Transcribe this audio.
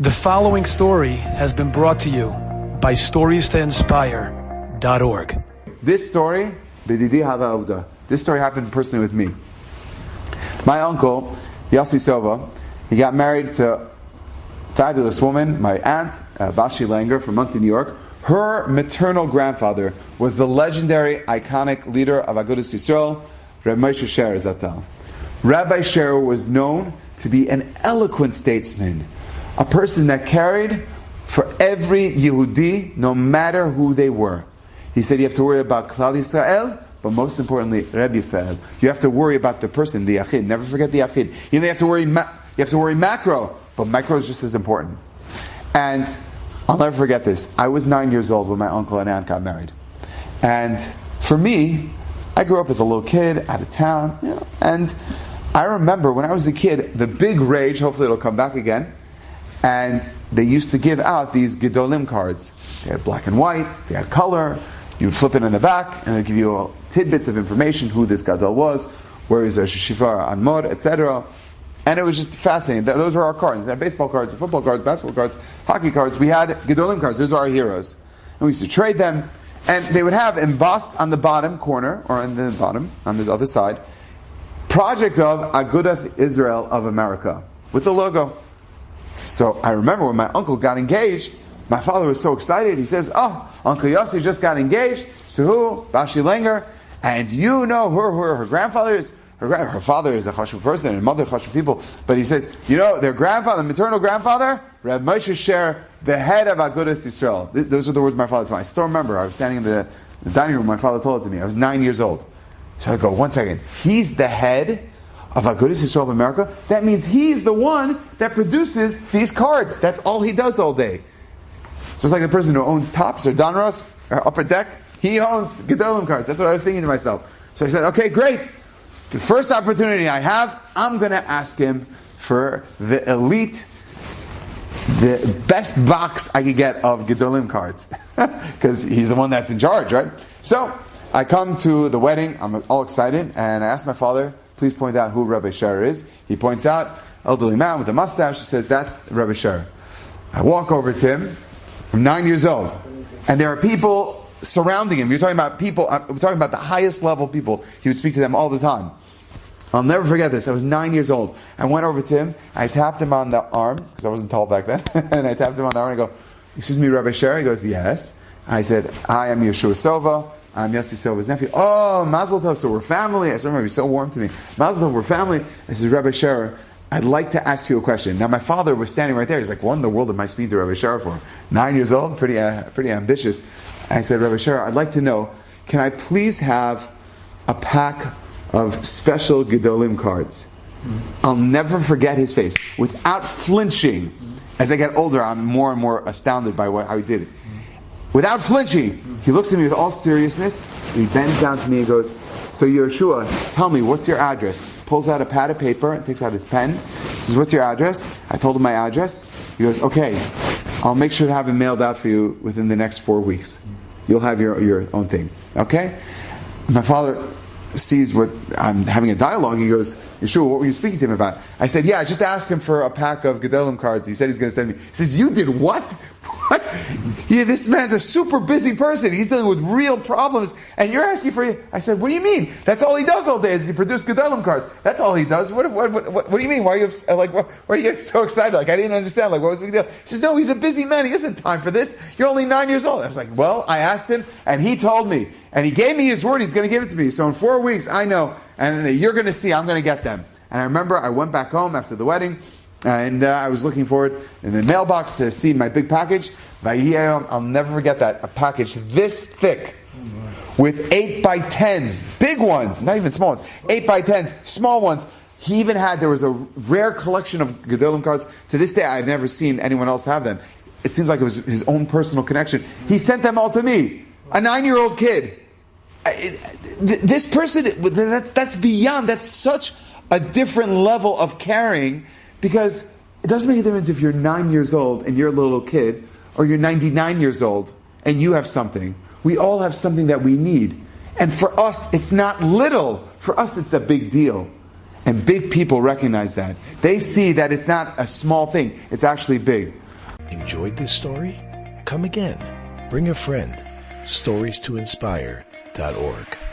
The following story has been brought to you by StoriesToInspire.org. This story, this story happened personally with me. My uncle, Yehoshua Sova, he got married to a fabulous woman, my aunt, Bashi Langer from Monsey, New York. Her maternal grandfather was the legendary, iconic leader of Agudas Yisrael, Rabbi Moshe Sher Zatzal. Rabbi Sher was known to be an eloquent statesman, a person that carried for every Yehudi, no matter who they were. He said you have to worry about Klal Yisrael, but most importantly, Reb Yisrael. You have to worry about the person, the Yachid. Never forget the Yachid. You have to worry macro, but micro is just as important. And I'll never forget this. I was 9 years old when my uncle and aunt got married. And for me, I grew up as a little kid, out of town, and I remember when I was a kid, the big rage, hopefully it'll come back again, and they used to give out these Gedolim cards. They had black and white, they had color, you would flip it in the back, and they'd give you tidbits of information, who this Gadol was, where he was a Shifar Anmor, etc. And it was just fascinating. Those were our cards. They had baseball cards, football cards, basketball cards, hockey cards. We had Gedolim cards. Those were our heroes. And we used to trade them, and they would have embossed on the bottom corner, or on the bottom, on this other side, project of Agudath Israel of America, with the logo. So I remember when my uncle got engaged, my father was so excited. He says, "Oh, Uncle Yossi just got engaged to who? Bashi Langer, and you know who her grandfather is. Her father is a chashuv person, and mother chashuv people. But he says, you know, their grandfather, maternal grandfather, Reb Moshe Sher, the head of Agudas Yisrael." Those are the words my father told me. I still remember. I was standing in the dining room. My father told it to me. I was 9 years old. So I go, one second. He's the head of Agudas Yisrael of America? That means he's the one that produces these cards. That's all he does all day. Just like the person who owns Tops or Donruss or Upper Deck, he owns Gedolim cards. That's what I was thinking to myself. So I said, okay, great. The first opportunity I have, I'm going to ask him for the elite, the best box I could get of Gedolim cards. Because he's the one that's in charge, right? So I come to the wedding. I'm all excited. And I ask my father, please point out who Rabbi Sher is. He points out, elderly man with a mustache. He says, that's Rabbi Sher. I walk over to him. I'm 9 years old. And there are people surrounding him. You're talking about people, we're talking about the highest level people. He would speak to them all the time. I'll never forget this. I was 9 years old. I went over to him. I tapped him on the arm, because I wasn't tall back then. And I tapped him on the arm and I go, excuse me, Rabbi Sher? He goes, yes. I said, I am Yehoshua Sova. I'm Yehoshua Sova's nephew. Oh, Mazel Tov, so we're family. I still remember, he's so warm to me. Mazel Tov, we're family. I said, Rabbi Sher, I'd like to ask you a question. Now, my father was standing right there. He's like, what in the world am I speaking to Rabbi Sher for? 9 years old, pretty ambitious. I said, Rabbi Sher, I'd like to know, can I please have a pack of special Gedolim cards? I'll never forget his face. Without flinching, as I get older, I'm more and more astounded by how he did it. Without flinching, he looks at me with all seriousness, and he bends down to me and goes, so Yehoshua, tell me, what's your address? Pulls out a pad of paper and takes out his pen. He says, what's your address? I told him my address. He goes, okay, I'll make sure to have it mailed out for you within the next 4 weeks. You'll have your own thing. Okay? My father sees what I'm having a dialogue. He goes, Yeshua, what were you speaking to him about? I said, yeah, I just asked him for a pack of Gedolim cards. He said he's going to send me. He says, you did what? What? Yeah, this man's a super busy person. He's dealing with real problems, and you're asking for it. I said, what do you mean? That's all he does all day is he produces Gedolim cards. That's all he does. What do you mean? Why are you why are you getting so excited? Like, I didn't understand. Like, what was the big deal? He says, no, he's a busy man. He doesn't have time for this. You're only 9 years old. I was like, well, I asked him, and he told me. And he gave me his word. He's going to give it to me. So in 4 weeks, I know. And you're going to see. I'm going to get them. And I remember I went back home after the wedding, and I was looking forward in the mailbox to see my big package. I'll never forget that. A package this thick with 8x10s, big ones, not even small ones, 8x10s, small ones. He even had, there was a rare collection of Gedolim cards. To this day, I've never seen anyone else have them. It seems like it was his own personal connection. He sent them all to me, a 9-year-old kid. This person, that's beyond, that's such a different level of caring, because it doesn't make a difference if you're 9 years old and you're a little kid, or you're 99 years old and you have something. We all have something that we need. And for us, it's not little. For us, it's a big deal. And big people recognize that. They see that it's not a small thing. It's actually big. Enjoyed this story? Come again. Bring a friend. StoriesToInspire.org